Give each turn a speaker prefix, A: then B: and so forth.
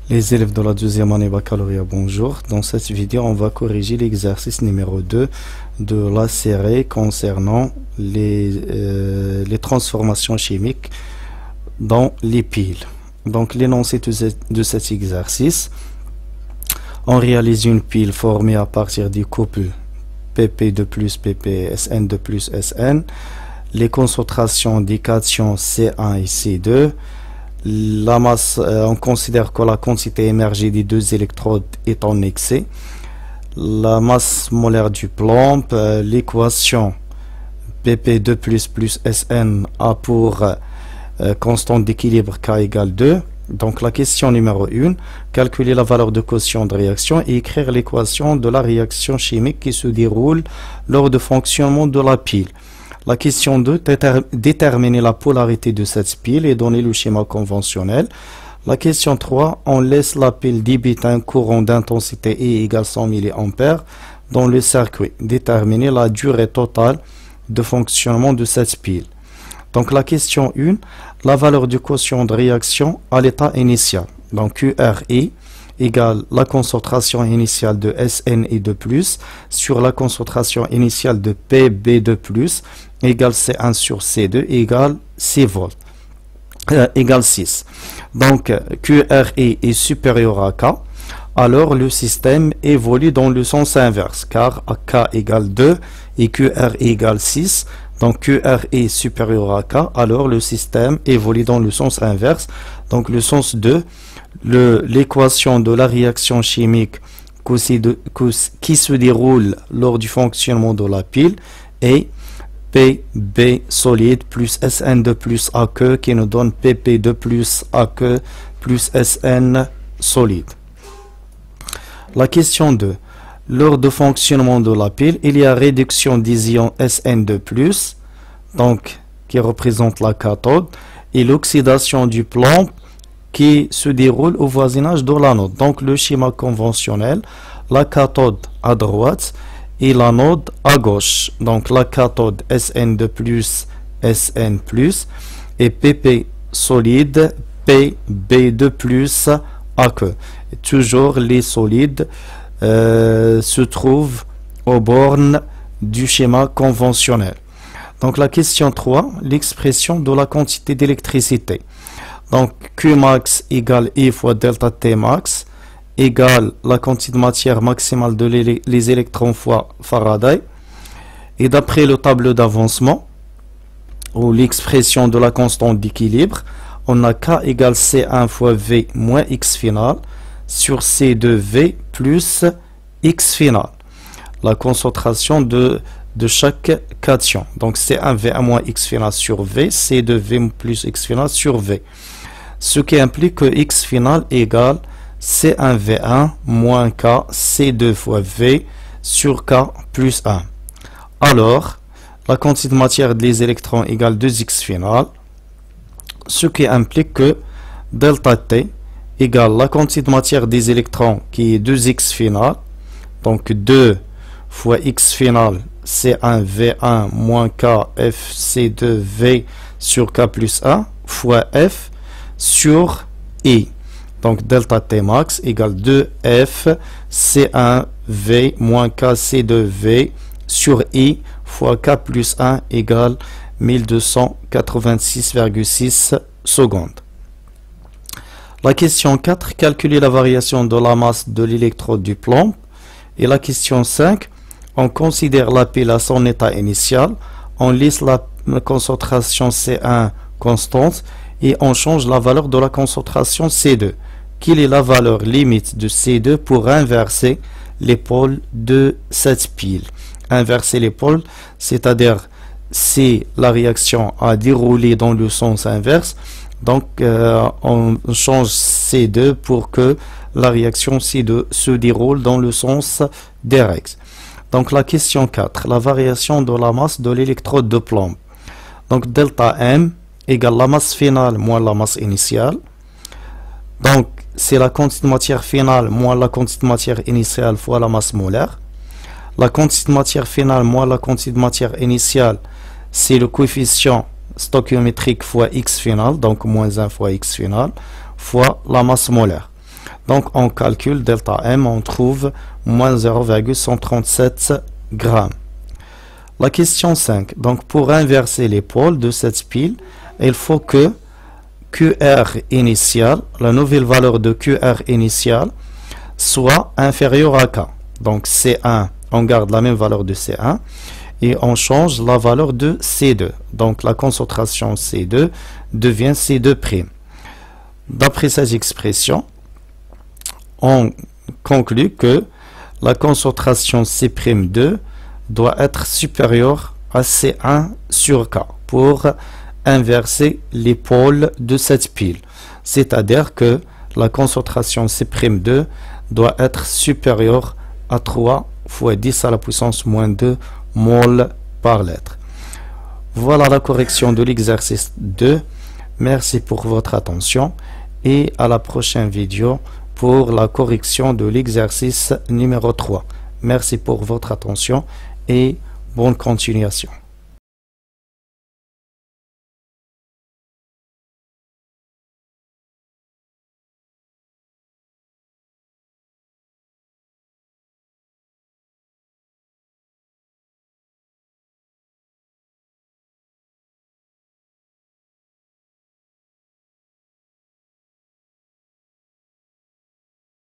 A: Les élèves de la deuxième année baccalauréat, bonjour. Dans cette vidéo, on va corriger l'exercice numéro 2 de la série concernant les transformations chimiques dans les piles. Donc, l'énoncé de cet exercice, on réalise une pile formée à partir du couple PP2+, PP, SN2+, SN, les concentrations des cations C1 et C2. La masse, on considère que la quantité émergée des deux électrodes est en excès. La masse molaire du plomb, l'équation PP2+, plus SN a pour constante d'équilibre K égale 2. Donc la question numéro 1, calculer la valeur de quotient de réaction et écrire l'équation de la réaction chimique qui se déroule lors du fonctionnement de la pile. La question 2, déterminer la polarité de cette pile et donner le schéma conventionnel. La question 3, on laisse la pile débite un courant d'intensité E égale 100 mA dans le circuit. Déterminer la durée totale de fonctionnement de cette pile. Donc la question 1, la valeur du quotient de réaction à l'état initial. Donc QRI égale la concentration initiale de SN2+, sur la concentration initiale de PB2+, égale C1 sur C2, égale 6 volts, égale 6. Donc, QRI est supérieur à K, alors le système évolue dans le sens inverse, car K égale 2 et QRI égale 6. Donc, QRI est supérieur à K, alors le système évolue dans le sens inverse. Donc, le sens 2, l'équation de la réaction chimique qui se déroule lors du fonctionnement de la pile est PB solide plus SN2 plus AQ qui nous donne PP2 plus AQ plus SN solide. La question 2. Lors du fonctionnement de la pile, il y a réduction des ions SN2 plus, donc qui représente la cathode, et l'oxydation du plomb qui se déroule au voisinage de l'anode. Donc le schéma conventionnel, la cathode à droite et l'anode à gauche. Donc la cathode SN2+, SN+, et PP solide, PB2+, AQ. Et toujours les solides se trouvent aux bornes du schéma conventionnel. Donc la question 3, l'expression de la quantité d'électricité. Donc Qmax égale I fois delta Tmax égale la quantité de matière maximale de les électrons fois Faraday. Et d'après le tableau d'avancement, ou l'expression de la constante d'équilibre, on a K égale C1 fois V moins X final sur C2V plus X final. La concentration de chaque cation. Donc C1V1 moins X final sur V, C2V plus X final sur V. Ce qui implique que X final égale C1V1 moins K C2 fois V sur K plus 1. Alors, la quantité de matière des électrons égale 2X final, ce qui implique que delta T égale la quantité de matière des électrons qui est 2X final, donc 2 fois X final C1V1 moins K F C2V sur K plus 1 fois F sur I. Donc delta T max égale 2F C1V moins K C2V sur I fois K plus 1 égale 1286,6 secondes. La question 4, calculer la variation de la masse de l'électrode du plomb. Et la question 5, on considère la pile à son état initial, on laisse la concentration C1 constante et on change la valeur de la concentration C2. Quelle est la valeur limite de C2 pour inverser les pôles de cette pile? Inverser les pôles, c'est-à-dire si la réaction a déroulé dans le sens inverse, donc on change C2 pour que la réaction C2 se déroule dans le sens direct. Donc la question 4, la variation de la masse de l'électrode de plomb. Donc delta M égale la masse finale moins la masse initiale. Donc c'est la quantité de matière finale moins la quantité de matière initiale fois la masse molaire. La quantité de matière finale moins la quantité de matière initiale, c'est le coefficient stoichiométrique fois X final, donc moins 1 fois X final, fois la masse molaire. Donc on calcule delta M, on trouve moins 0,137 grammes. La question 5. Donc pour inverser les pôles de cette pile, il faut que QR initial, la nouvelle valeur de QR initial, soit inférieure à K. Donc C1, on garde la même valeur de C1 et on change la valeur de C2. Donc la concentration C2 devient C2'. D'après cette expression, on conclut que la concentration C'2 doit être supérieure à C1 sur K pour inverser les pôles de cette pile. C'est-à-dire que la concentration C'2 doit être supérieure à 3 fois 10 à la puissance moins 2 mol par litre. Voilà la correction de l'exercice 2. Merci pour votre attention et à la prochaine vidéo pour la correction de l'exercice numéro 3. Merci pour votre attention et bonne continuation.